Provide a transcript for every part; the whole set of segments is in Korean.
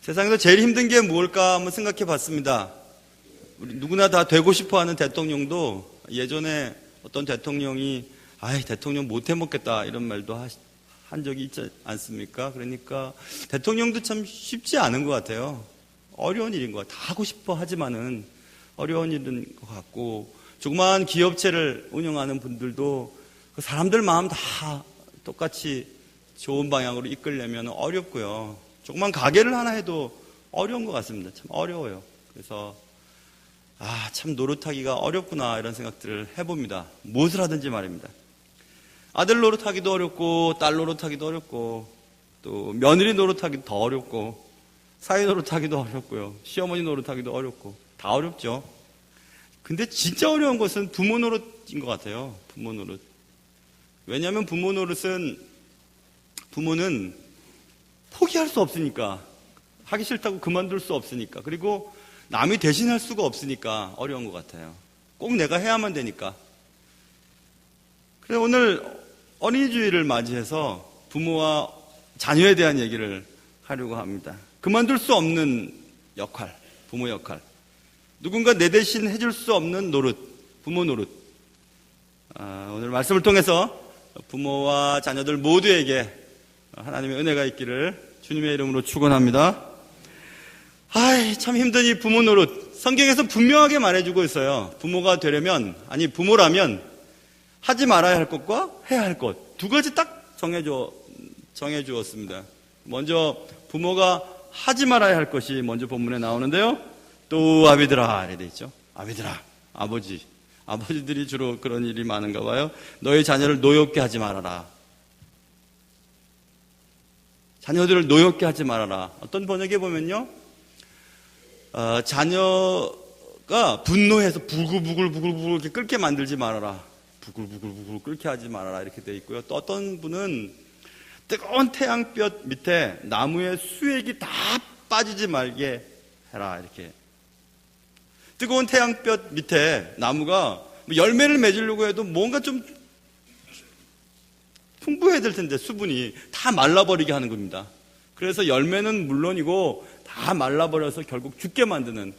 세상에서 제일 힘든 게 무엇일까 한번 생각해 봤습니다. 우리 누구나 다 되고 싶어 하는 대통령도 예전에 어떤 대통령이 대통령 못 해먹겠다 이런 말도 한 적이 있지 않습니까? 그러니까 대통령도 참 쉽지 않은 것 같아요. 어려운 일인 것 같아요. 다 하고 싶어 하지만은 어려운 일인 것 같고, 조그마한 기업체를 운영하는 분들도 그 사람들 마음 다 똑같이 좋은 방향으로 이끌려면 어렵고요. 조그만 가게를 하나 해도 어려운 것 같습니다. 참 어려워요. 그래서 참 노릇하기가 어렵구나 이런 생각들을 해봅니다. 무엇을 하든지 말입니다. 아들 노릇하기도 어렵고, 딸 노릇하기도 어렵고, 또 며느리 노릇하기도 더 어렵고, 사위 노릇하기도 어렵고요, 시어머니 노릇하기도 어렵고, 다 어렵죠. 근데 진짜 어려운 것은 부모 노릇인 것 같아요. 부모 노릇. 왜냐하면 부모 노릇은 부모는 포기할 수 없으니까, 하기 싫다고 그만둘 수 없으니까, 그리고 남이 대신할 수가 없으니까 어려운 것 같아요. 꼭 내가 해야만 되니까. 그래서 오늘 어린이 주일을 맞이해서 부모와 자녀에 대한 얘기를 하려고 합니다. 그만둘 수 없는 역할, 부모 역할. 누군가 내 대신 해줄 수 없는 노릇, 부모 노릇. 오늘 말씀을 통해서 부모와 자녀들 모두에게 하나님의 은혜가 있기를 주님의 이름으로 축원합니다. 참 힘든 이 부모 노릇. 성경에서 분명하게 말해주고 있어요. 부모가 되려면, 부모라면 하지 말아야 할 것과 해야 할 것. 두 가지 딱 정해주었습니다. 먼저 부모가 하지 말아야 할 것이 먼저 본문에 나오는데요. 또 아비들아 이렇게 돼 있죠. 아비들아, 아버지들이 주로 그런 일이 많은가 봐요. 너희 자녀를 노엽게 하지 말아라. 자녀들을 노엽게 하지 말아라. 어떤 번역에 보면요, 자녀가 분노해서 부글부글 이렇게 끓게 만들지 말아라. 부글부글 끓게 하지 말아라 이렇게 돼 있고요. 또 어떤 분은 뜨거운 태양볕 밑에 나무의 수액이 다 빠지지 말게 해라 이렇게. 뜨거운 태양볕 밑에 나무가 열매를 맺으려고 해도 뭔가 좀 풍부해야 될 텐데 수분이 다 말라버리게 하는 겁니다. 그래서 열매는 물론이고 다 말라버려서 결국 죽게 만드는,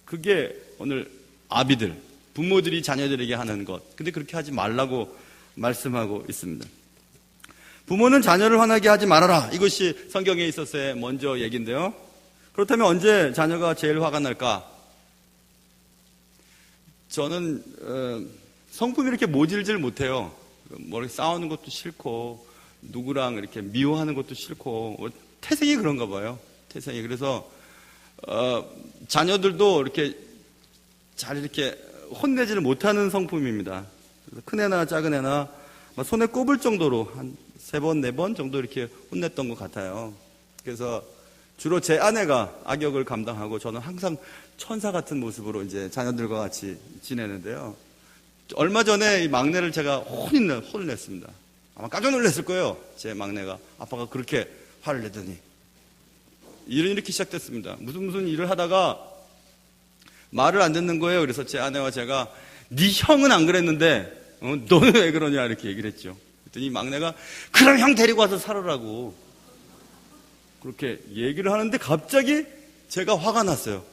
그게 오늘 아비들, 부모들이 자녀들에게 하는 것. 근데 그렇게 하지 말라고 말씀하고 있습니다. 부모는 자녀를 화나게 하지 말아라. 이것이 성경에 있어서의 먼저 얘기인데요. 그렇다면 언제 자녀가 제일 화가 날까? 저는 성품이 이렇게 모질질 못해요. 뭐 싸우는 것도 싫고, 누구랑 이렇게 미워하는 것도 싫고, 태생이 그런가 봐요. 태생이. 그래서 자녀들도 이렇게 잘 이렇게 혼내지를 못하는 성품입니다. 큰 애나 작은 애나 손에 꼽을 정도로 한 3번, 4번 정도 이렇게 혼냈던 것 같아요. 그래서 주로 제 아내가 악역을 감당하고 저는 항상 천사 같은 모습으로 이제 자녀들과 같이 지내는데요. 얼마 전에 이 막내를 제가 혼을 냈습니다. 아마 깜짝 놀랐을 거예요. 제 막내가. 아빠가 그렇게 화를 내더니. 일은 이렇게 시작됐습니다. 무슨 일을 하다가 말을 안 듣는 거예요. 그래서 제 아내와 제가 네 형은 안 그랬는데 너는 왜 그러냐 이렇게 얘기를 했죠. 그랬더니 막내가 그럼 형 데리고 와서 살으라고 그렇게 얘기를 하는데 갑자기 제가 화가 났어요.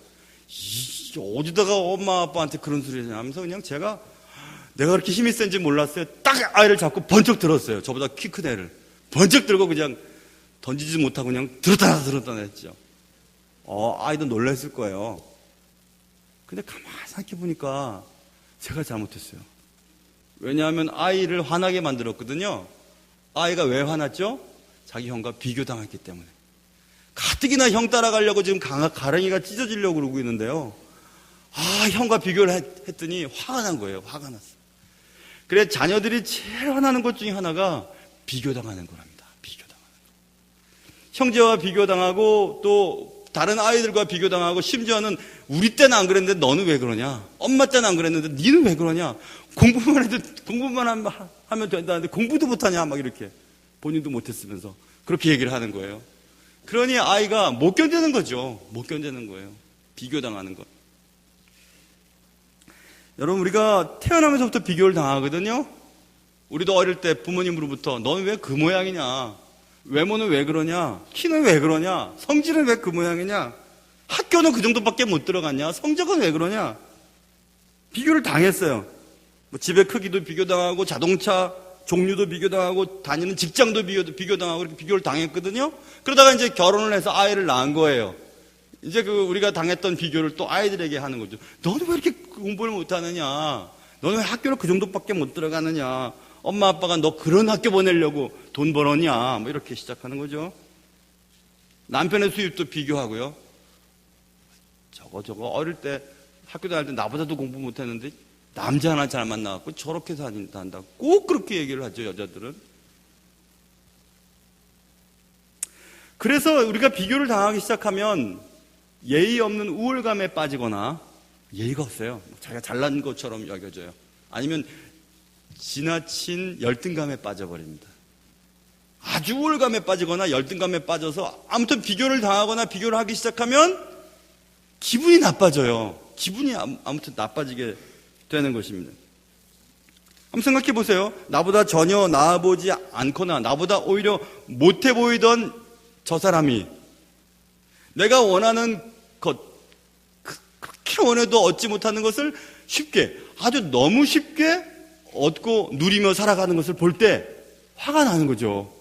어디다가 엄마 아빠한테 그런 소리를 하면서 그냥 내가 그렇게 힘이 센지 몰랐어요. 딱 아이를 잡고 번쩍 들었어요. 저보다 키 큰 애를 번쩍 들고 그냥 던지지 못하고 그냥 들었다 했죠. 아이도 놀랐을 거예요. 근데 가만히 생각해 보니까 제가 잘못했어요. 왜냐하면 아이를 화나게 만들었거든요. 아이가 왜 화났죠? 자기 형과 비교당했기 때문에. 가뜩이나 형 따라가려고 지금 가랭이가 찢어지려고 그러고 있는데요. 형과 비교를 했더니 화가 난 거예요. 화가 났어요. 그래, 자녀들이 제일 화나는 것 중에 하나가 비교당하는 거랍니다. 비교당하는 거. 형제와 비교당하고 또 다른 아이들과 비교당하고, 심지어는 우리 때는 안 그랬는데 너는 왜 그러냐? 엄마 때는 안 그랬는데 니는 왜 그러냐? 공부만 하면 된다는데 공부도 못하냐? 막 이렇게 본인도 못했으면서 그렇게 얘기를 하는 거예요. 그러니 아이가 못 견디는 거죠. 못 견디는 거예요. 비교당하는 것. 여러분, 우리가 태어나면서부터 비교를 당하거든요. 우리도 어릴 때 부모님으로부터 너는 왜 그 모양이냐? 외모는 왜 그러냐? 키는 왜 그러냐? 성질은 왜 그 모양이냐? 학교는 그 정도밖에 못 들어갔냐? 성적은 왜 그러냐? 비교를 당했어요. 뭐 집의 크기도 비교당하고 자동차 종류도 비교당하고 다니는 직장도 비교당하고 이렇게 비교를 당했거든요. 그러다가 이제 결혼을 해서 아이를 낳은 거예요. 이제 우리가 당했던 비교를 또 아이들에게 하는 거죠. 너는 왜 이렇게 공부를 못하느냐? 너는 왜 학교를 그 정도밖에 못 들어가느냐? 엄마 아빠가 너 그런 학교 보내려고 돈 벌었냐? 뭐 이렇게 시작하는 거죠. 남편의 수입도 비교하고요. 저거 어릴 때 학교 다닐 때 나보다도 공부 못했는데 남자 하나 잘 만나갖고 저렇게 산다. 꼭 그렇게 얘기를 하죠, 여자들은. 그래서 우리가 비교를 당하기 시작하면 예의 없는 우월감에 빠지거나, 예의가 없어요. 자기가 잘난 것처럼 여겨져요. 아니면 지나친 열등감에 빠져버립니다. 아주 우월감에 빠지거나 열등감에 빠져서 아무튼 비교를 당하거나 비교를 하기 시작하면 기분이 나빠져요. 기분이 아무튼 나빠지게 되는 것입니다. 한번 생각해 보세요. 나보다 전혀 나아 보지 않거나 나보다 오히려 못해 보이던 저 사람이 내가 원하는 것, 그렇게 원해도 얻지 못하는 것을 쉽게, 아주 너무 쉽게 얻고 누리며 살아가는 것을 볼 때 화가 나는 거죠.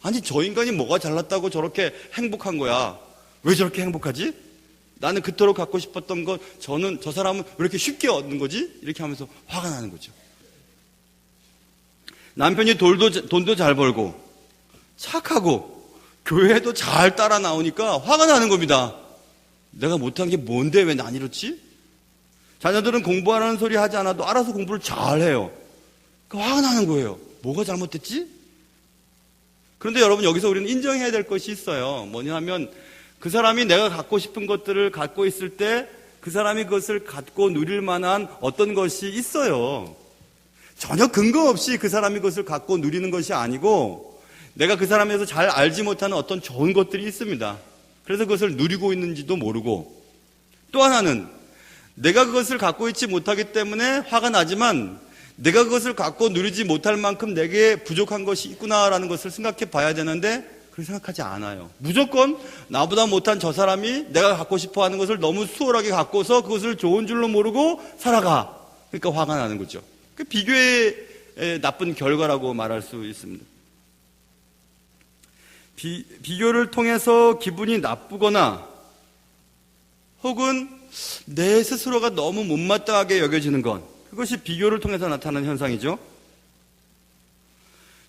아니, 저 인간이 뭐가 잘났다고 저렇게 행복한 거야? 왜 저렇게 행복하지? 나는 그토록 갖고 싶었던 것, 저 사람은 왜 이렇게 쉽게 얻는 거지? 이렇게 하면서 화가 나는 거죠. 남편이 돈도 잘 벌고 착하고 교회도 잘 따라 나오니까 화가 나는 겁니다. 내가 못한 게 뭔데 왜 난 이렇지? 자녀들은 공부하라는 소리 하지 않아도 알아서 공부를 잘 해요. 그러니까 화가 나는 거예요. 뭐가 잘못됐지? 그런데 여러분, 여기서 우리는 인정해야 될 것이 있어요. 뭐냐 하면 그 사람이 내가 갖고 싶은 것들을 갖고 있을 때 그 사람이 그것을 갖고 누릴 만한 어떤 것이 있어요. 전혀 근거 없이 그 사람이 그것을 갖고 누리는 것이 아니고 내가 그 사람에서 잘 알지 못하는 어떤 좋은 것들이 있습니다. 그래서 그것을 누리고 있는지도 모르고, 또 하나는 내가 그것을 갖고 있지 못하기 때문에 화가 나지만 내가 그것을 갖고 누리지 못할 만큼 내게 부족한 것이 있구나라는 것을 생각해 봐야 되는데 그렇게 생각하지 않아요. 무조건 나보다 못한 저 사람이 내가 갖고 싶어 하는 것을 너무 수월하게 갖고서 그것을 좋은 줄로 모르고 살아가. 그러니까 화가 나는 거죠. 그 비교의 나쁜 결과라고 말할 수 있습니다. 비교를 통해서 기분이 나쁘거나 혹은 내 스스로가 너무 못마땅하게 여겨지는 것, 그것이 비교를 통해서 나타나는 현상이죠.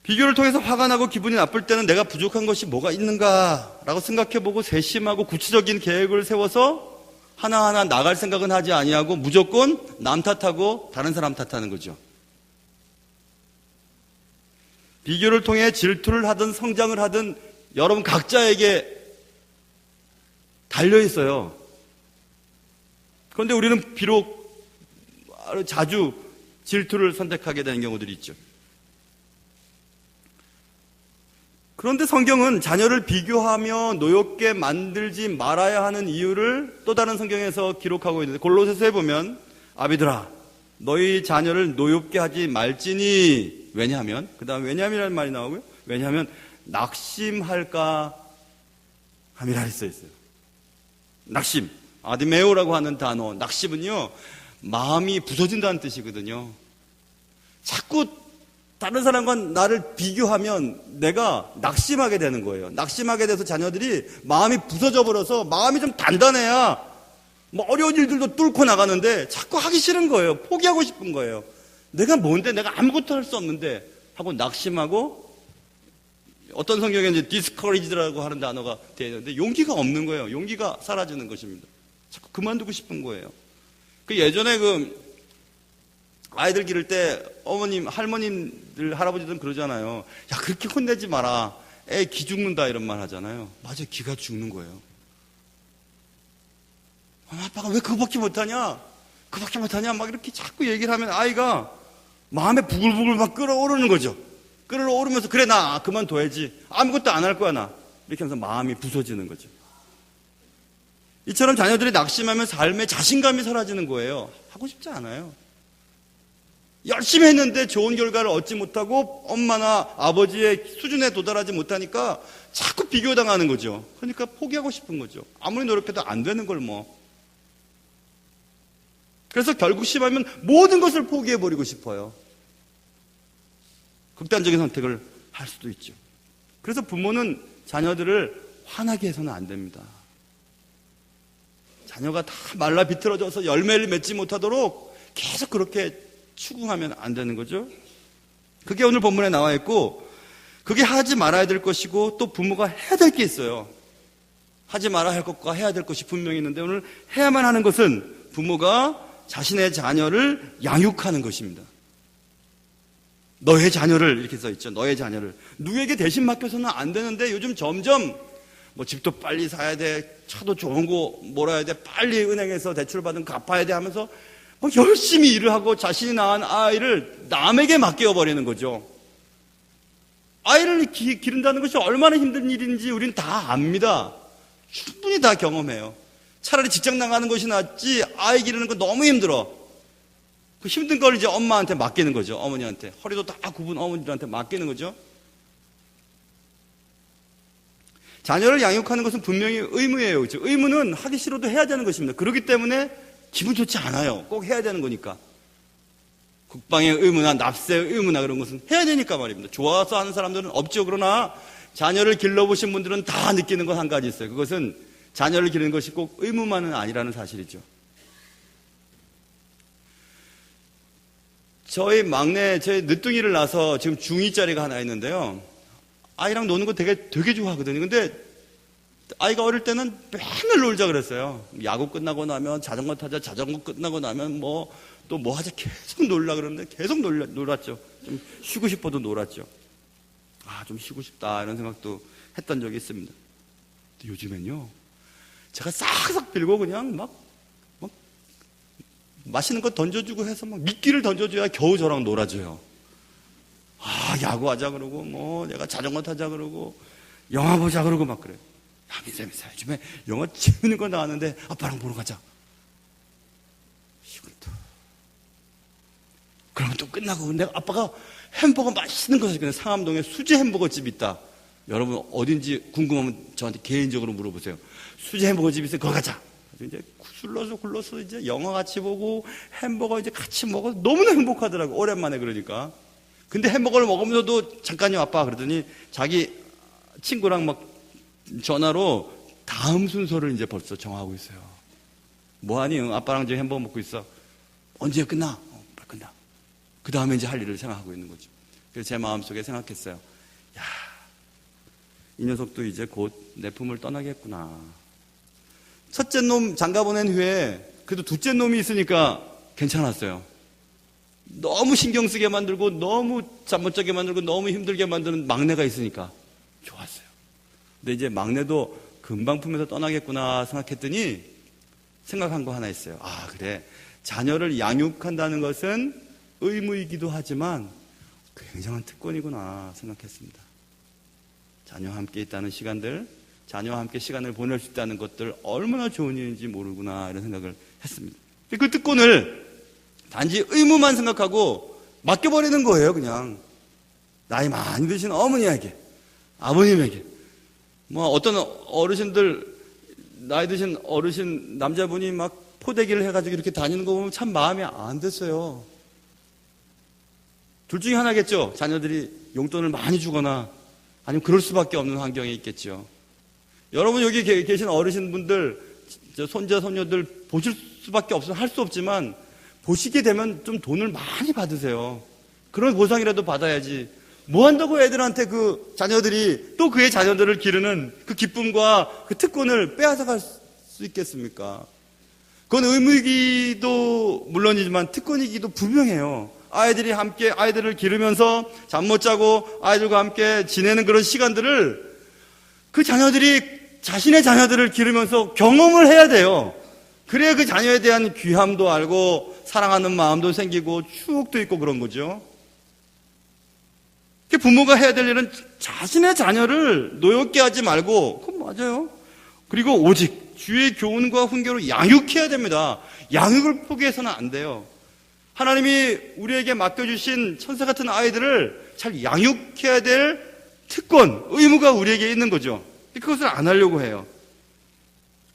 비교를 통해서 화가 나고 기분이 나쁠 때는 내가 부족한 것이 뭐가 있는가라고 생각해보고 세심하고 구체적인 계획을 세워서 하나하나 나갈 생각은 하지 아니하고 무조건 남 탓하고 다른 사람 탓하는 거죠. 비교를 통해 질투를 하든 성장을 하든 여러분 각자에게 달려있어요. 그런데 우리는 비록 자주 질투를 선택하게 되는 경우들이 있죠. 그런데 성경은 자녀를 비교하며 노엽게 만들지 말아야 하는 이유를 또 다른 성경에서 기록하고 있는데, 골로새서에 보면 아비들아 너희 자녀를 노엽게 하지 말지니, 왜냐하면, 그 다음 왜냐하면이라는 말이 나오고요. 왜냐하면 낙심할까 함이라 했어 있어요. 낙심, 아디메오라고 하는 단어, 낙심은요 마음이 부서진다는 뜻이거든요. 자꾸 다른 사람과 나를 비교하면 내가 낙심하게 되는 거예요. 낙심하게 돼서 자녀들이 마음이 부서져 버려서 마음이 좀 단단해야 뭐 어려운 일들도 뚫고 나가는데 자꾸 하기 싫은 거예요. 포기하고 싶은 거예요. 내가 뭔데, 내가 아무것도 할 수 없는데 하고 낙심하고, 어떤 성경에 이제 discouraged라고 하는 단어가 되어 있는데 용기가 없는 거예요. 용기가 사라지는 것입니다. 자꾸 그만두고 싶은 거예요. 그 예전에 아이들 기를 때 어머님, 할머님들, 할아버지들은 그러잖아요. 야, 그렇게 혼내지 마라. 애 기 죽는다 이런 말 하잖아요. 맞아요. 기가 죽는 거예요. 아빠가 왜 그거밖에 못하냐? 그거밖에 못하냐? 막 이렇게 자꾸 얘기를 하면 아이가 마음에 부글부글 막 끓어오르는 거죠. 끓어오르면서 그래 나 그만둬야지. 아무것도 안 할 거야 나. 이렇게 하면서 마음이 부서지는 거죠. 이처럼 자녀들이 낙심하면 삶에 자신감이 사라지는 거예요. 하고 싶지 않아요. 열심히 했는데 좋은 결과를 얻지 못하고 엄마나 아버지의 수준에 도달하지 못하니까 자꾸 비교당하는 거죠. 그러니까 포기하고 싶은 거죠. 아무리 노력해도 안 되는 걸 뭐. 그래서 결국 심하면 모든 것을 포기해버리고 싶어요. 극단적인 선택을 할 수도 있죠. 그래서 부모는 자녀들을 화나게 해서는 안 됩니다. 자녀가 다 말라 비틀어져서 열매를 맺지 못하도록 계속 그렇게 추궁하면 안 되는 거죠. 그게 오늘 본문에 나와 있고, 그게 하지 말아야 될 것이고 또 부모가 해야 될 게 있어요. 하지 말아야 할 것과 해야 될 것이 분명히 있는데, 오늘 해야만 하는 것은 부모가 자신의 자녀를 양육하는 것입니다. 너의 자녀를, 이렇게 써 있죠. 너의 자녀를. 누구에게 대신 맡겨서는 안 되는데, 요즘 점점 뭐 집도 빨리 사야 돼, 차도 좋은 거 몰아야 돼, 빨리 은행에서 대출 받은 거 갚아야 돼 하면서 뭐 열심히 일을 하고 자신이 낳은 아이를 남에게 맡겨버리는 거죠. 아이를 기른다는 것이 얼마나 힘든 일인지 우린 다 압니다. 충분히 다 경험해요. 차라리 직장 나가는 것이 낫지 아이 기르는 거 너무 힘들어. 그 힘든 걸 이제 엄마한테 맡기는 거죠. 어머니한테. 허리도 다 굽은 어머니들한테 맡기는 거죠. 자녀를 양육하는 것은 분명히 의무예요. 그렇죠? 의무는 하기 싫어도 해야 되는 것입니다. 그렇기 때문에 기분 좋지 않아요. 꼭 해야 되는 거니까. 국방의 의무나 납세의 의무나 그런 것은 해야 되니까 말입니다. 좋아서 하는 사람들은 없죠. 그러나 자녀를 길러보신 분들은 다 느끼는 건 한 가지 있어요. 그것은 자녀를 기르는 것이 꼭 의무만은 아니라는 사실이죠. 저희 막내, 제 늦둥이를 낳아서 지금 중2짜리가 하나 있는데요. 아이랑 노는 거 되게 좋아하거든요. 근데 아이가 어릴 때는 맨날 놀자 그랬어요. 야구 끝나고 나면 자전거 타자, 자전거 끝나고 나면 또 뭐 하자 계속 놀라 그러는데 계속 놀았죠. 좀 쉬고 싶어도 놀았죠. 아, 좀 쉬고 싶다 이런 생각도 했던 적이 있습니다. 근데 요즘엔요, 제가 싹싹 빌고 그냥 막 맛있는 거 던져주고 해서 막 미끼를 던져줘야 겨우 저랑 놀아줘요. 아, 야구하자 그러고 내가 자전거 타자 그러고 영화 보자 그러고 막 그래요. 야, 민쌤, 요즘에 영화 재밌는 거 나왔는데 아빠랑 보러 가자. 그러면 또 끝나고 내가 아빠가 햄버거 맛있는 거 사줄게. 상암동에 수제 햄버거 집이 있다. 여러분 어딘지 궁금하면 저한테 개인적으로 물어보세요. 수제 햄버거 집이 있어요. 거기 가자. 이제 굴러서 이제 영화 같이 보고 햄버거 이제 같이 먹어. 너무나 행복하더라고. 오랜만에 그러니까. 근데 햄버거를 먹으면서도 잠깐요 아빠 그러더니 자기 친구랑 막 전화로 다음 순서를 이제 벌써 정하고 있어요. 뭐하니? 아빠랑 지금 햄버거 먹고 있어. 언제 끝나? 빨리 끝나. 그 다음에 이제 할 일을 생각하고 있는 거죠. 그래서 제 마음속에 생각했어요. 야, 이 녀석도 이제 곧 내 품을 떠나겠구나. 첫째 놈 장가 보낸 후에 그래도 둘째 놈이 있으니까 괜찮았어요. 너무 신경 쓰게 만들고 너무 잠 못 자게 만들고 너무 힘들게 만드는 막내가 있으니까 좋았어요. 근데 이제 막내도 금방 품에서 떠나겠구나 생각했더니 생각한 거 하나 있어요. 아, 그래. 자녀를 양육한다는 것은 의무이기도 하지만 굉장한 특권이구나 생각했습니다. 자녀와 함께 있다는 시간들, 자녀와 함께 시간을 보낼 수 있다는 것들 얼마나 좋은 일인지 모르구나 이런 생각을 했습니다. 그 특권을 단지 의무만 생각하고 맡겨버리는 거예요. 그냥 나이 많이 드신 어머니에게, 아버님에게. 어떤 어르신들, 나이 드신 어르신 남자분이 막 포대기를 해가지고 이렇게 다니는 거 보면 참 마음이 안 됐어요. 둘 중에 하나겠죠. 자녀들이 용돈을 많이 주거나 아니면 그럴 수밖에 없는 환경에 있겠죠. 여러분 여기 계신 어르신분들, 손자, 손녀들 보실 수밖에 없으면 할 수 없지만 보시게 되면 좀 돈을 많이 받으세요. 그런 보상이라도 받아야지. 뭐 한다고 애들한테 그 자녀들이 또 그의 자녀들을 기르는 그 기쁨과 그 특권을 빼앗아갈 수 있겠습니까? 그건 의무이기도 물론이지만 특권이기도 분명해요. 아이들이 함께 아이들을 기르면서 잠 못 자고 아이들과 함께 지내는 그런 시간들을 그 자녀들이 자신의 자녀들을 기르면서 경험을 해야 돼요. 그래야 그 자녀에 대한 귀함도 알고 사랑하는 마음도 생기고 추억도 있고 그런 거죠. 부모가 해야 될 일은 자신의 자녀를 노엽게 하지 말고, 그건 맞아요. 그리고 오직 주의 교훈과 훈계로 양육해야 됩니다. 양육을 포기해서는 안 돼요. 하나님이 우리에게 맡겨주신 천사 같은 아이들을 잘 양육해야 될 특권, 의무가 우리에게 있는 거죠. 그것을 안 하려고 해요.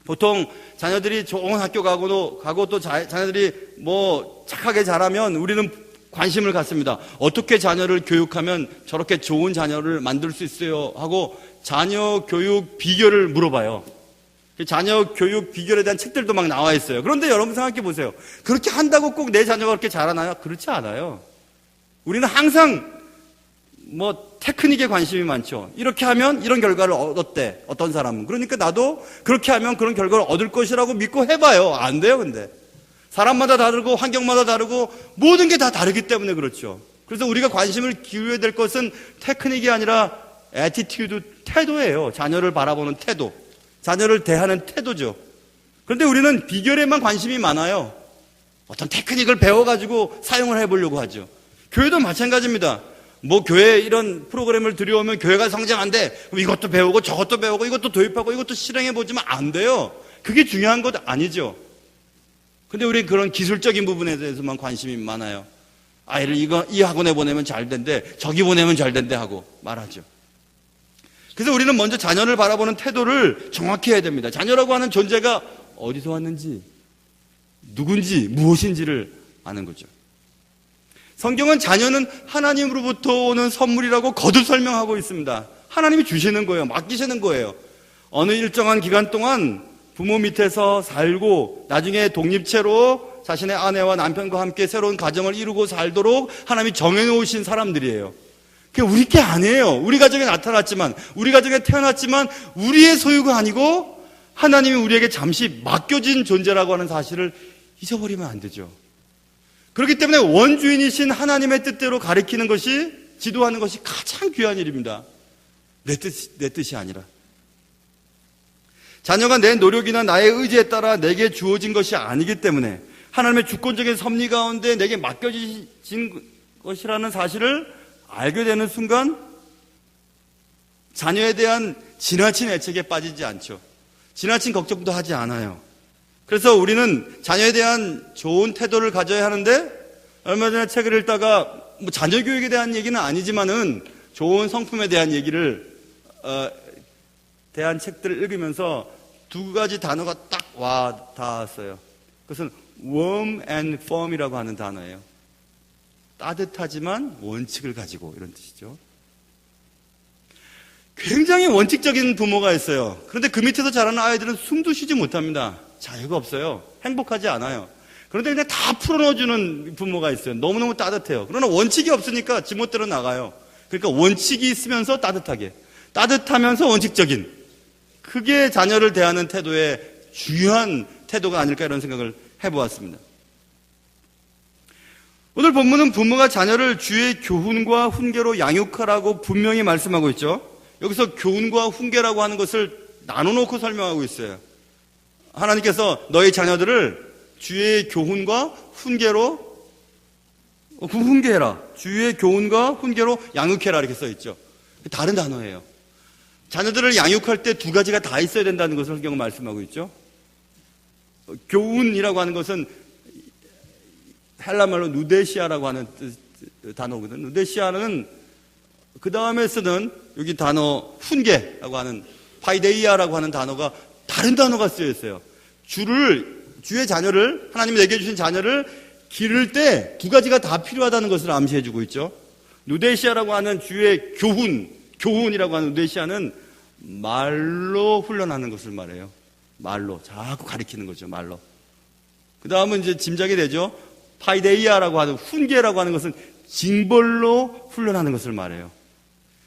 보통 자녀들이 좋은 학교 가고 또 자녀들이 뭐 착하게 자라면 우리는 관심을 갖습니다. 어떻게 자녀를 교육하면 저렇게 좋은 자녀를 만들 수 있어요? 하고 자녀 교육 비결을 물어봐요. 자녀 교육 비결에 대한 책들도 막 나와 있어요. 그런데 여러분 생각해 보세요. 그렇게 한다고 꼭 내 자녀가 그렇게 자라나요? 그렇지 않아요. 우리는 항상 뭐 테크닉에 관심이 많죠. 이렇게 하면 이런 결과를 얻었대, 어떤 사람은. 그러니까 나도 그렇게 하면 그런 결과를 얻을 것이라고 믿고 해봐요. 안 돼요, 근데. 사람마다 다르고 환경마다 다르고 모든 게 다 다르기 때문에 그렇죠. 그래서 우리가 관심을 기울여야 될 것은 테크닉이 아니라 애티튜드, 태도예요. 자녀를 바라보는 태도, 자녀를 대하는 태도죠. 그런데 우리는 비결에만 관심이 많아요. 어떤 테크닉을 배워가지고 사용을 해보려고 하죠. 교회도 마찬가지입니다. 뭐 교회에 이런 프로그램을 들여오면 교회가 성장한대. 그럼 이것도 배우고 저것도 배우고 이것도 도입하고 이것도 실행해보지만 안 돼요. 그게 중요한 것 아니죠. 근데 우리는 그런 기술적인 부분에 대해서만 관심이 많아요. 아이를 이 학원에 보내면 잘 된대, 저기 보내면 잘 된대 하고 말하죠. 그래서 우리는 먼저 자녀를 바라보는 태도를 정확히 해야 됩니다. 자녀라고 하는 존재가 어디서 왔는지, 누군지, 무엇인지를 아는 거죠. 성경은 자녀는 하나님으로부터 오는 선물이라고 거듭 설명하고 있습니다. 하나님이 주시는 거예요. 맡기시는 거예요. 어느 일정한 기간 동안 부모 밑에서 살고 나중에 독립체로 자신의 아내와 남편과 함께 새로운 가정을 이루고 살도록 하나님이 정해놓으신 사람들이에요. 그게 우리 게 아니에요. 우리 가정에 나타났지만, 우리 가정에 태어났지만 우리의 소유가 아니고 하나님이 우리에게 잠시 맡겨진 존재라고 하는 사실을 잊어버리면 안 되죠. 그렇기 때문에 원주인이신 하나님의 뜻대로 가리키는 것이, 지도하는 것이 가장 귀한 일입니다. 내 뜻이 아니라. 자녀가 내 노력이나 나의 의지에 따라 내게 주어진 것이 아니기 때문에 하나님의 주권적인 섭리 가운데 내게 맡겨진 것이라는 사실을 알게 되는 순간 자녀에 대한 지나친 애착에 빠지지 않죠. 지나친 걱정도 하지 않아요. 그래서 우리는 자녀에 대한 좋은 태도를 가져야 하는데, 얼마 전에 책을 읽다가 뭐 자녀 교육에 대한 얘기는 아니지만은 좋은 성품에 대한 얘기를 대한 책들을 읽으면서 두 가지 단어가 딱 와 닿았어요. 그것은 warm and firm이라고 하는 단어예요. 따뜻하지만 원칙을 가지고, 이런 뜻이죠. 굉장히 원칙적인 부모가 있어요. 그런데 그 밑에서 자라는 아이들은 숨도 쉬지 못합니다. 자유가 없어요. 행복하지 않아요. 그런데 그냥 다 풀어넣어주는 부모가 있어요. 너무너무 따뜻해요. 그러나 원칙이 없으니까 지멋대로 나가요. 그러니까 원칙이 있으면서 따뜻하게, 따뜻하면서 원칙적인, 그게 자녀를 대하는 태도의 중요한 태도가 아닐까, 이런 생각을 해보았습니다. 오늘 본문은 부모가 자녀를 주의 교훈과 훈계로 양육하라고 분명히 말씀하고 있죠. 여기서 교훈과 훈계라고 하는 것을 나눠놓고 설명하고 있어요. 하나님께서 너희 자녀들을 주의 교훈과 훈계로 훈계해라. 주의 교훈과 훈계로 양육해라, 이렇게 써있죠. 다른 단어예요. 자녀들을 양육할 때 두 가지가 다 있어야 된다는 것을 성경은 말씀하고 있죠. 교훈이라고 하는 것은 헬라말로 누데시아라고 하는 단어거든요. 누데시아는 그 다음에 쓰는 여기 단어 훈계라고 하는 파이데이아라고 하는 단어가 다른 단어가 쓰여 있어요. 주의 자녀를, 하나님이 내게 주신 자녀를 기를 때 두 가지가 다 필요하다는 것을 암시해 주고 있죠. 누데시아라고 하는 주의 교훈이라고 하는 누데시아는 말로 훈련하는 것을 말해요. 말로 자꾸 가리키는 거죠. 말로. 그 다음은 이제 짐작이 되죠. 파이데이아라고 하는 훈계라고 하는 것은 징벌로 훈련하는 것을 말해요.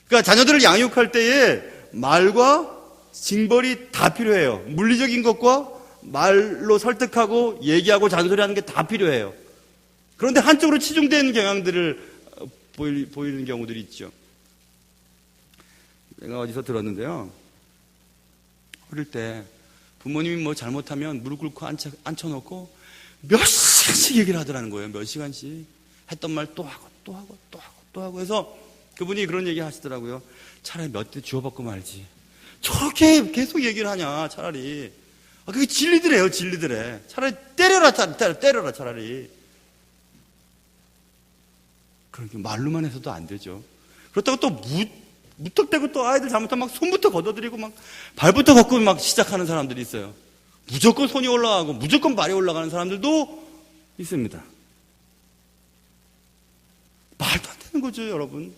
그러니까 자녀들을 양육할 때에 말과 징벌이 다 필요해요. 물리적인 것과 말로 설득하고 얘기하고 잔소리하는 게 다 필요해요. 그런데 한쪽으로 치중된 경향들을 보이는 경우들이 있죠. 내가 어디서 들었는데요. 어릴 때 부모님이 뭐 잘못하면 무릎 꿇고 앉혀놓고 몇 시간씩 얘기를 하더라는 거예요. 몇 시간씩. 했던 말 또 하고 또 하고 또 하고 또 하고 해서 그분이 그런 얘기 하시더라고요. 차라리 몇 대 주워받고 말지. 저렇게 계속 얘기를 하냐, 차라리. 그게 진리더래요, 진리더래. 차라리 때려라 차라리. 그러니까 말로만 해서도 안 되죠. 그렇다고 또 무턱대고 또 아이들 잘못하면 막 손부터 걷어들이고 막 발부터 걷고 막 시작하는 사람들이 있어요. 무조건 손이 올라가고 무조건 발이 올라가는 사람들도 있습니다. 말도 안 되는 거죠, 여러분.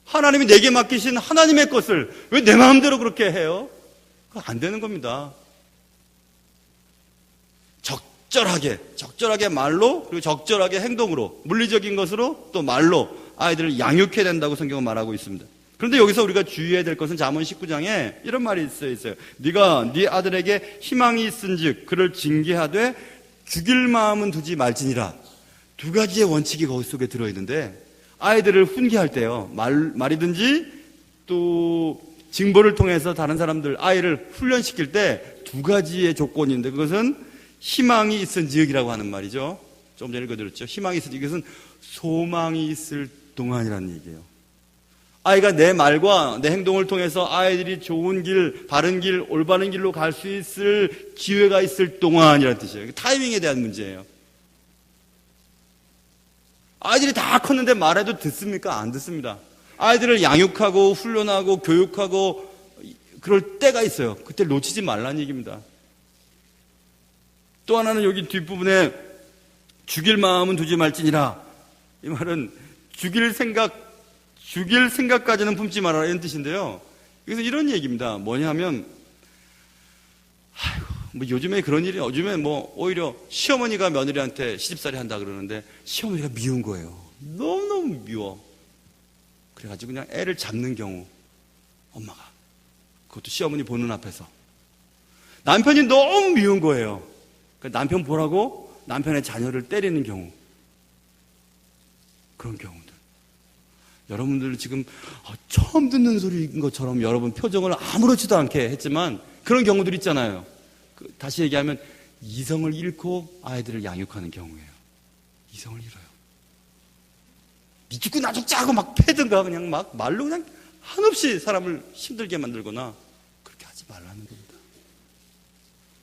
하나님이 내게 맡기신 하나님의 것을 왜 내 마음대로 그렇게 해요? 그거 안 되는 겁니다. 적절하게 말로, 그리고 적절하게 행동으로, 물리적인 것으로 또 말로 아이들을 양육해야 된다고 성경은 말하고 있습니다. 그런데 여기서 우리가 주의해야 될 것은 잠언 19장에 이런 말이 있어요. 네가 네 아들에게 희망이 있은즉 그를 징계하되 죽일 마음은 두지 말지니라. 두 가지의 원칙이 거기 속에 들어있는데, 아이들을 훈계할 때요, 말이든지 또 징벌을 통해서 다른 사람들 아이를 훈련시킬 때 두 가지의 조건인데, 그것은 희망이 있은지역이라고 하는 말이죠. 조금 전에 읽어드렸죠. 희망이 있은지, 이것은 소망이 있을 동안이라는 얘기예요. 아이가 내 말과 내 행동을 통해서 아이들이 좋은 길, 바른 길, 올바른 길로 갈 수 있을 기회가 있을 동안이라는 뜻이에요. 타이밍에 대한 문제예요. 아이들이 다 컸는데 말해도 듣습니까? 안 듣습니다. 아이들을 양육하고 훈련하고 교육하고 그럴 때가 있어요. 그때 놓치지 말라는 얘기입니다. 또 하나는 여기 뒷부분에 죽일 마음은 두지 말지니라. 이 말은 죽일 생각까지는 품지 말아라, 이런 뜻인데요. 그래서 이런 얘기입니다. 뭐냐면, 뭐 요즘에 그런 일이, 요즘에 뭐 오히려 시어머니가 며느리한테 시집살이 한다 그러는데 시어머니가 미운 거예요. 너무너무 미워. 그래가지고 그냥 애를 잡는 경우, 엄마가. 그것도 시어머니 보는 앞에서. 남편이 너무 미운 거예요. 그러니까 남편 보라고 남편의 자녀를 때리는 경우. 그런 경우들. 여러분들 지금 처음 듣는 소리인 것처럼 여러분 표정을 아무렇지도 않게 했지만 그런 경우들 있잖아요. 다시 얘기하면 이성을 잃고 아이들을 양육하는 경우예요. 이성을 잃어요. 니 죽고 나 죽자 하고 막 패든가 그냥 막 말로 그냥 한없이 사람을 힘들게 만들거나 그렇게 하지 말라는 겁니다.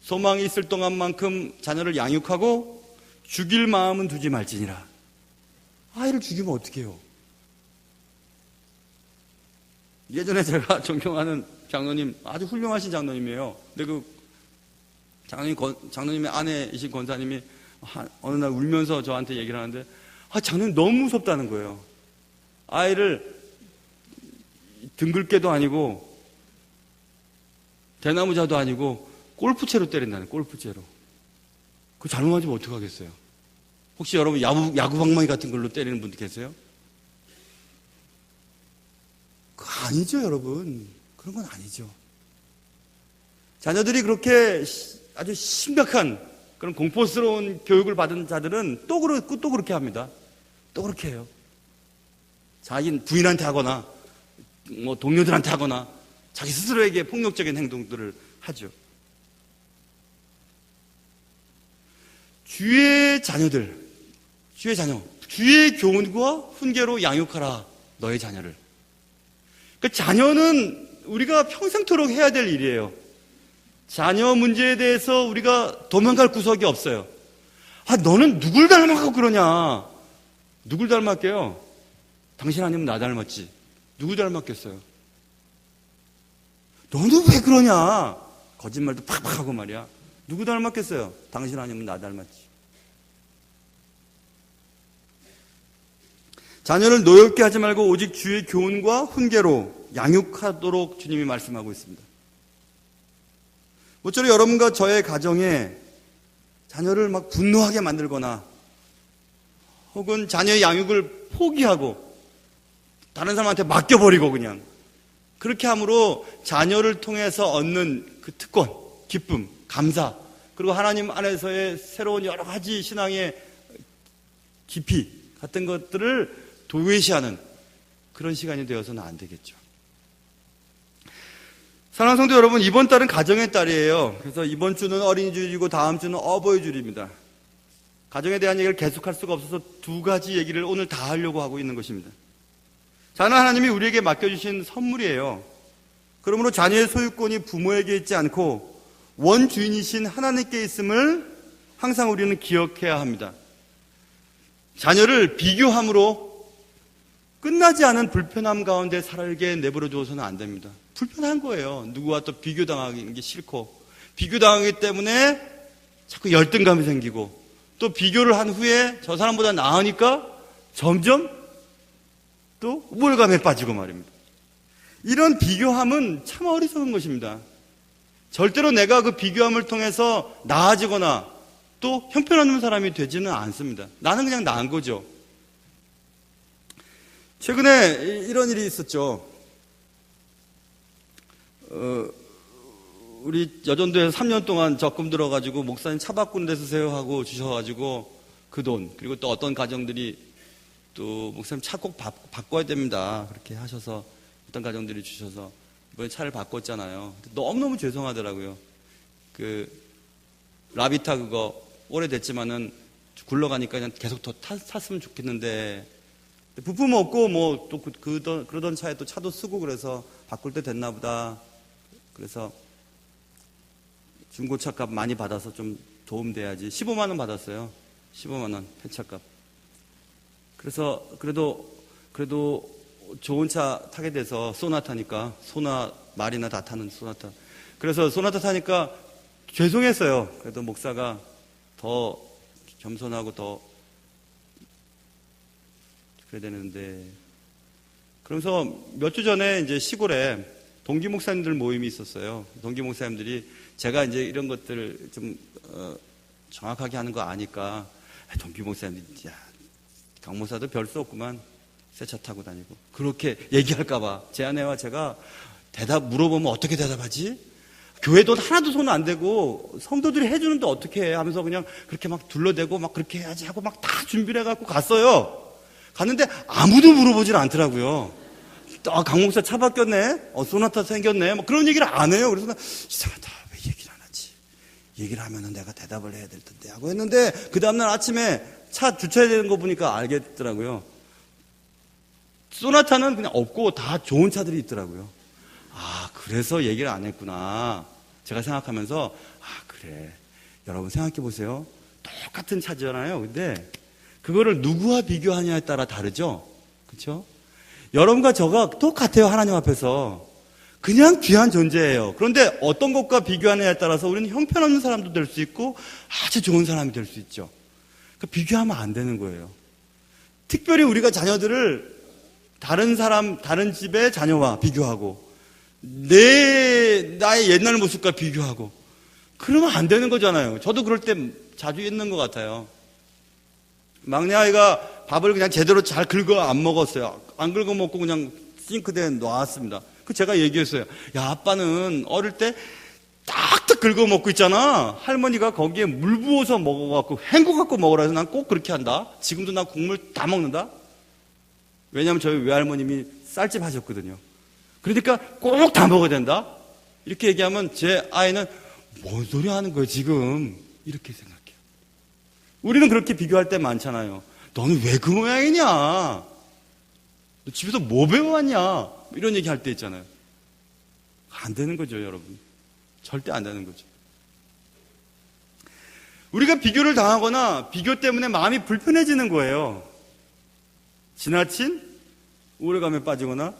소망이 있을 동안만큼 자녀를 양육하고 죽일 마음은 두지 말지니라. 아이를 죽이면 어떻게 해요? 예전에 제가 존경하는 장로님, 아주 훌륭하신 장로님이에요. 근데 그 장로님의 아내이신 권사님이 어느 날 울면서 저한테 얘기를 하는데, 장로님 너무 무섭다는 거예요. 아이를 등글개도 아니고 대나무자도 아니고 골프채로 때린다는, 골프채로. 그거 잘못 맞으면 어떡하겠어요? 혹시 여러분 야구 방망이 같은 걸로 때리는 분들 계세요? 그거 아니죠, 여러분. 그런 건 아니죠. 자녀들이 그렇게 아주 심각한 그런 공포스러운 교육을 받은 자들은 또 그렇게 합니다. 또 그렇게 해요. 자기 부인한테 하거나 뭐 동료들한테 하거나 자기 스스로에게 폭력적인 행동들을 하죠. 주의 자녀, 주의 교훈과 훈계로 양육하라, 너의 자녀를. 그 자녀는 우리가 평생토록 해야 될 일이에요. 자녀 문제에 대해서 우리가 도망갈 구석이 없어요. 너는 누굴 닮아가고 그러냐? 누굴 닮았게요? 당신 아니면 나 닮았지. 누구 닮았겠어요? 너는 왜 그러냐? 거짓말도 팍팍 하고 말이야. 누구 닮았겠어요? 당신 아니면 나 닮았지. 자녀를 노엽게 하지 말고 오직 주의 교훈과 훈계로 양육하도록 주님이 말씀하고 있습니다. 모쪼록 여러분과 저의 가정에 자녀를 막 분노하게 만들거나 혹은 자녀의 양육을 포기하고 다른 사람한테 맡겨버리고 그냥 그렇게 함으로 자녀를 통해서 얻는 그 특권, 기쁨, 감사, 그리고 하나님 안에서의 새로운 여러 가지 신앙의 깊이 같은 것들을 도외시하는 그런 시간이 되어서는 안 되겠죠. 사랑하는 성도 여러분, 이번 달은 가정의 달이에요. 그래서 이번 주는 어린이주일이고 다음 주는 어버이주일입니다. 가정에 대한 얘기를 계속할 수가 없어서 두 가지 얘기를 오늘 다 하려고 하고 있는 것입니다. 자녀는 하나님이 우리에게 맡겨주신 선물이에요. 그러므로 자녀의 소유권이 부모에게 있지 않고 원주인이신 하나님께 있음을 항상 우리는 기억해야 합니다. 자녀를 비교함으로 끝나지 않은 불편함 가운데 살게 내버려 두어서는 안 됩니다. 불편한 거예요. 누구와 또 비교당하는 게 싫고, 비교당하기 때문에 자꾸 열등감이 생기고, 또 비교를 한 후에 저 사람보다 나으니까 점점 또 우월감에 빠지고 말입니다. 이런 비교함은 참 어리석은 것입니다. 절대로 내가 그 비교함을 통해서 나아지거나 또 형편없는 사람이 되지는 않습니다. 나는 그냥 나은 거죠. 최근에 이런 일이 있었죠. 우리 여전도에서 3년 동안 적금 들어가지고 목사님 차 바꾸는 데 쓰세요 하고 주셔가지고 그 돈, 그리고 또 어떤 가정들이 또 목사님 차 꼭 바꿔야 됩니다 그렇게 하셔서 어떤 가정들이 주셔서 이번에 차를 바꿨잖아요. 너무너무 죄송하더라고요. 그 라비타 그거 오래됐지만은 굴러가니까 그냥 계속 더 탔으면 좋겠는데 부품 없고 뭐 또 그러던 차에 또 차도 쓰고 그래서 바꿀 때 됐나 보다. 그래서 중고차 값 많이 받아서 좀 도움돼야지. 15만 원 받았어요. 15만 원 폐차값. 그래서 그래도 좋은 차 타게 돼서 소나타니까 말이나 다 타는 소나타. 그래서 소나타 타니까 죄송했어요. 그래도 목사가 더 겸손하고 더 그래야 되는데. 그러면서 몇 주 전에 이제 시골에 동기 목사님들 모임이 있었어요. 동기 목사님들이 제가 이제 이런 것들을 좀 정확하게 하는 거 아니까 동기 목사님들, 야, 강 목사도 별 수 없구만. 새 차 타고 다니고. 그렇게 얘기할까봐 제 아내와 제가 물어보면 어떻게 대답하지? 교회 돈 하나도 손 안 대고 성도들이 해주는데 어떻게 해? 하면서 그냥 그렇게 막 둘러대고 막 그렇게 해야지 하고 막 다 준비를 해갖고 갔어요. 갔는데 아무도 물어보질 않더라고요. 강 목사 차 바뀌었네? 소나타 생겼네? 뭐 그런 얘기를 안 해요. 그래서 이상하다. 왜 얘기를 안 하지? 얘기를 하면은 내가 대답을 해야 될 텐데 하고 했는데 그 다음날 아침에 차 주차해야 되는 거 보니까 알겠더라고요. 소나타는 그냥 없고 다 좋은 차들이 있더라고요. 아, 그래서 얘기를 안 했구나. 제가 생각하면서, 아, 그래. 여러분 생각해 보세요. 똑같은 차잖아요. 근데 그거를 누구와 비교하냐에 따라 다르죠? 그렇죠? 여러분과 저가 똑같아요. 하나님 앞에서. 그냥 귀한 존재예요. 그런데 어떤 것과 비교하느냐에 따라서 우리는 형편없는 사람도 될 수 있고 아주 좋은 사람이 될 수 있죠. 그러니까 비교하면 안 되는 거예요. 특별히 우리가 자녀들을 다른 집의 자녀와 비교하고 나의 옛날 모습과 비교하고 그러면 안 되는 거잖아요. 저도 그럴 때 자주 있는 것 같아요. 막내 아이가 밥을 그냥 제대로 잘 긁어 안 먹었어요. 안 긁어 먹고 그냥 싱크대에 놨습니다. 제가 얘기했어요. 야, 아빠는 어릴 때 딱딱 긁어 먹고 있잖아. 할머니가 거기에 물 부어서 먹어갖고 헹궈갖고 먹으라 해서 난 꼭 그렇게 한다. 지금도 나 국물 다 먹는다. 왜냐하면 저희 외할머님이 쌀집 하셨거든요. 그러니까 꼭 다 먹어야 된다. 이렇게 얘기하면 제 아이는 뭔 소리 하는 거예요 지금. 이렇게 생각해요. 우리는 그렇게 비교할 때 많잖아요. 너는 왜 그 모양이냐? 너 집에서 뭐 배워왔냐? 이런 얘기 할 때 있잖아요. 안 되는 거죠, 여러분. 절대 안 되는 거죠. 우리가 비교를 당하거나 비교 때문에 마음이 불편해지는 거예요. 지나친 우울감에 빠지거나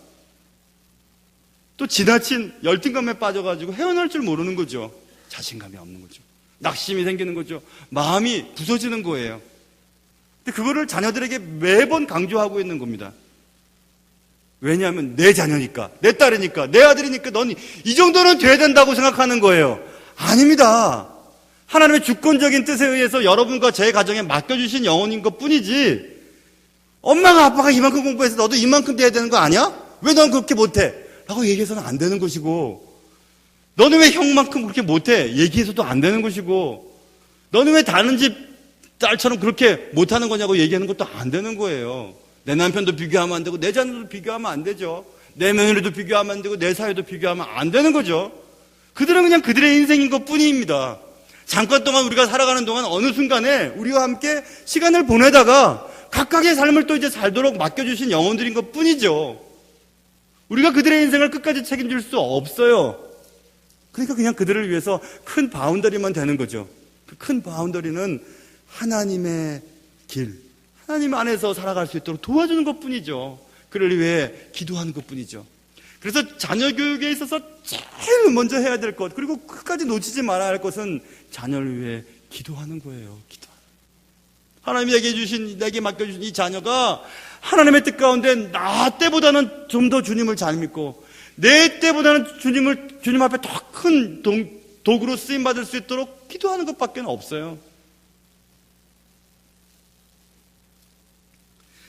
또 지나친 열등감에 빠져가지고 헤어날 줄 모르는 거죠. 자신감이 없는 거죠. 낙심이 생기는 거죠. 마음이 부서지는 거예요. 근데 그거를 자녀들에게 매번 강조하고 있는 겁니다. 왜냐하면 내 자녀니까, 내 딸이니까, 내 아들이니까 넌 이 정도는 돼야 된다고 생각하는 거예요. 아닙니다. 하나님의 주권적인 뜻에 의해서 여러분과 제 가정에 맡겨주신 영혼인 것 뿐이지 엄마가 아빠가 이만큼 공부해서 너도 이만큼 돼야 되는 거 아니야? 왜 넌 그렇게 못해? 라고 얘기해서는 안 되는 것이고, 너는 왜 형만큼 그렇게 못해? 얘기해서도 안 되는 것이고, 너는 왜 다른 집 딸처럼 그렇게 못하는 거냐고 얘기하는 것도 안 되는 거예요. 내 남편도 비교하면 안 되고 내 자녀도 비교하면 안 되죠. 내 며느리도 비교하면 안 되고 내 사회도 비교하면 안 되는 거죠. 그들은 그냥 그들의 인생인 것 뿐입니다. 잠깐 동안 우리가 살아가는 동안 어느 순간에 우리와 함께 시간을 보내다가 각각의 삶을 또 이제 살도록 맡겨주신 영혼들인 것 뿐이죠. 우리가 그들의 인생을 끝까지 책임질 수 없어요. 그러니까 그냥 그들을 위해서 큰 바운더리만 되는 거죠. 그 큰 바운더리는 하나님의 길, 하나님 안에서 살아갈 수 있도록 도와주는 것 뿐이죠. 그를 위해 기도하는 것뿐이죠. 그래서 자녀 교육에 있어서 제일 먼저 해야 될 것, 그리고 끝까지 놓치지 말아야 할 것은 자녀를 위해 기도하는 거예요. 기도. 하나님이 내게 맡겨주신 이 자녀가 하나님의 뜻 가운데 나 때보다는 좀 더 주님을 잘 믿고 내 때보다는 주님 앞에 더 큰 도구로 쓰임받을 수 있도록 기도하는 것밖에 없어요.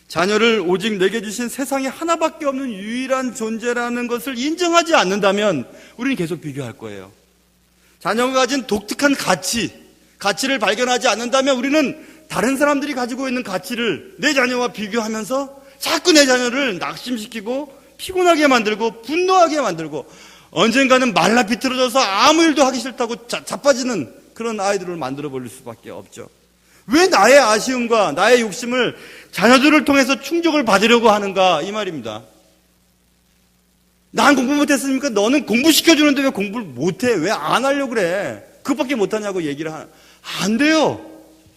자녀를 오직 내게 주신 세상에 하나밖에 없는 유일한 존재라는 것을 인정하지 않는다면 우리는 계속 비교할 거예요. 자녀가 가진 독특한 가치를 발견하지 않는다면 우리는 다른 사람들이 가지고 있는 가치를 내 자녀와 비교하면서 자꾸 내 자녀를 낙심시키고 피곤하게 만들고 분노하게 만들고 언젠가는 말라 비틀어져서 아무 일도 하기 싫다고 자빠지는 그런 아이들을 만들어 버릴 수밖에 없죠. 왜 나의 아쉬움과 나의 욕심을 자녀들을 통해서 충족을 받으려고 하는가 이 말입니다. 난 공부 못했으니까 너는 공부시켜주는데 왜 공부를 못해? 왜 안 하려고 그래? 그것밖에 못하냐고 얘기를 안 돼요.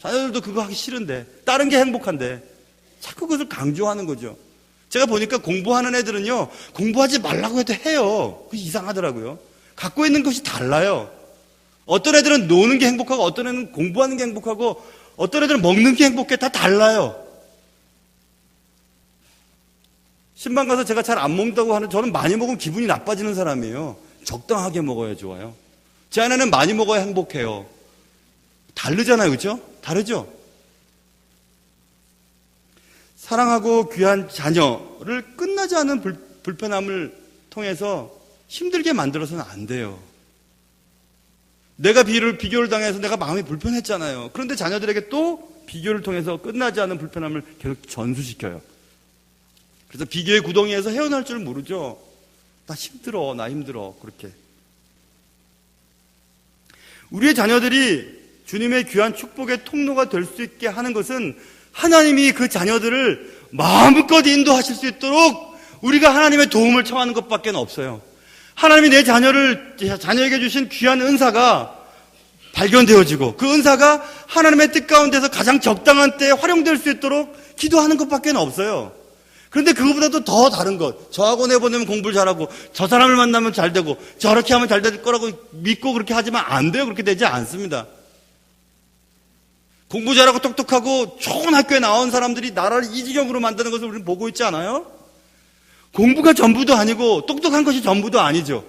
자녀들도 그거 하기 싫은데 다른 게 행복한데 자꾸 그것을 강조하는 거죠. 제가 보니까 공부하는 애들은요 공부하지 말라고 해도 해요. 그게 이상하더라고요. 갖고 있는 것이 달라요. 어떤 애들은 노는 게 행복하고 어떤 애는 공부하는 게 행복하고 어떤 애들은 먹는 게 행복해. 다 달라요. 신방 가서 제가 잘 안 먹는다고 하는, 저는 많이 먹으면 기분이 나빠지는 사람이에요. 적당하게 먹어야 좋아요. 제 아내는 많이 먹어야 행복해요. 다르잖아요, 그렇죠? 다르죠? 사랑하고 귀한 자녀를 끝나지 않은 불편함을 통해서 힘들게 만들어서는 안 돼요. 내가 비교를 당해서 내가 마음이 불편했잖아요. 그런데 자녀들에게 또 비교를 통해서 끝나지 않은 불편함을 계속 전수시켜요. 그래서 비교의 구덩이에서 헤어날 줄 모르죠. 나 힘들어. 그렇게. 우리의 자녀들이 주님의 귀한 축복의 통로가 될 수 있게 하는 것은 하나님이 그 자녀들을 마음껏 인도하실 수 있도록 우리가 하나님의 도움을 청하는 것밖에 없어요. 하나님이 내 자녀에게 주신 귀한 은사가 발견되어지고 그 은사가 하나님의 뜻 가운데서 가장 적당한 때에 활용될 수 있도록 기도하는 것밖에 없어요. 그런데 그거보다도 더 다른 것, 저 학원에 보내면 공부를 잘하고 저 사람을 만나면 잘 되고 저렇게 하면 잘 될 거라고 믿고 그렇게 하지만 안 돼요. 그렇게 되지 않습니다. 공부 잘하고 똑똑하고 좋은 학교에 나온 사람들이 나라를 이 지경으로 만드는 것을 우리는 보고 있지 않아요? 공부가 전부도 아니고 똑똑한 것이 전부도 아니죠.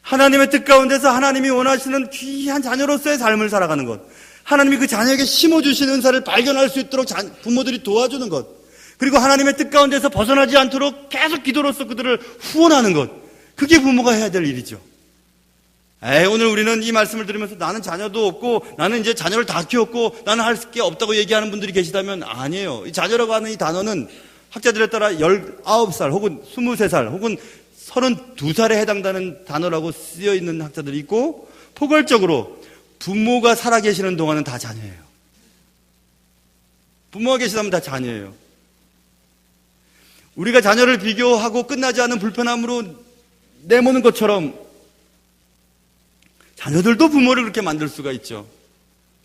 하나님의 뜻 가운데서 하나님이 원하시는 귀한 자녀로서의 삶을 살아가는 것, 하나님이 그 자녀에게 심어주신 은사를 발견할 수 있도록 부모들이 도와주는 것, 그리고 하나님의 뜻 가운데서 벗어나지 않도록 계속 기도로서 그들을 후원하는 것, 그게 부모가 해야 될 일이죠. 오늘 우리는 이 말씀을 들으면서 나는 자녀도 없고 나는 이제 자녀를 다 키웠고 나는 할 게 없다고 얘기하는 분들이 계시다면 아니에요. 이 자녀라고 하는 이 단어는 학자들에 따라 19살 혹은 23살 혹은 32살에 해당되는 단어라고 쓰여 있는 학자들이 있고, 포괄적으로 부모가 살아계시는 동안은 다 자녀예요. 부모가 계시다면 다 자녀예요. 우리가 자녀를 비교하고 끝나지 않은 불편함으로 내모는 것처럼 자녀들도 부모를 그렇게 만들 수가 있죠.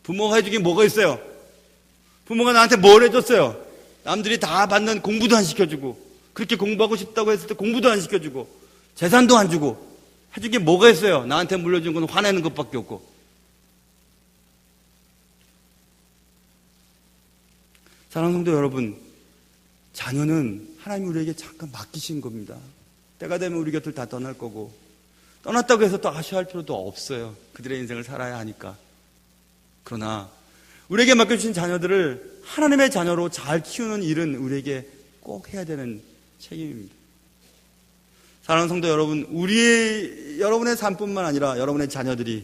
부모가 해준 게 뭐가 있어요? 부모가 나한테 뭘 해줬어요? 남들이 다 받는 공부도 안 시켜주고, 그렇게 공부하고 싶다고 했을 때 공부도 안 시켜주고, 재산도 안 주고, 해준 게 뭐가 있어요? 나한테 물려준 건 화내는 것밖에 없고. 사랑하는 성도 여러분, 자녀는 하나님이 우리에게 잠깐 맡기신 겁니다. 때가 되면 우리 곁을 다 떠날 거고, 떠났다고 해서 또 아쉬워할 필요도 없어요. 그들의 인생을 살아야 하니까. 그러나 우리에게 맡겨주신 자녀들을 하나님의 자녀로 잘 키우는 일은 우리에게 꼭 해야 되는 책임입니다. 사랑하는 성도 여러분, 여러분의 삶뿐만 아니라 여러분의 자녀들이,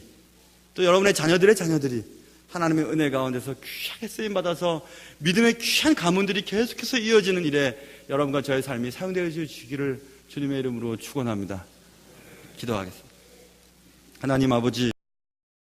또 여러분의 자녀들의 자녀들이 하나님의 은혜 가운데서 귀하게 쓰임받아서 믿음의 귀한 가문들이 계속해서 이어지는 일에 여러분과 저의 삶이 사용되어 주시기를 주님의 이름으로 축원합니다. 기도하겠습니다. 하나님 아버지,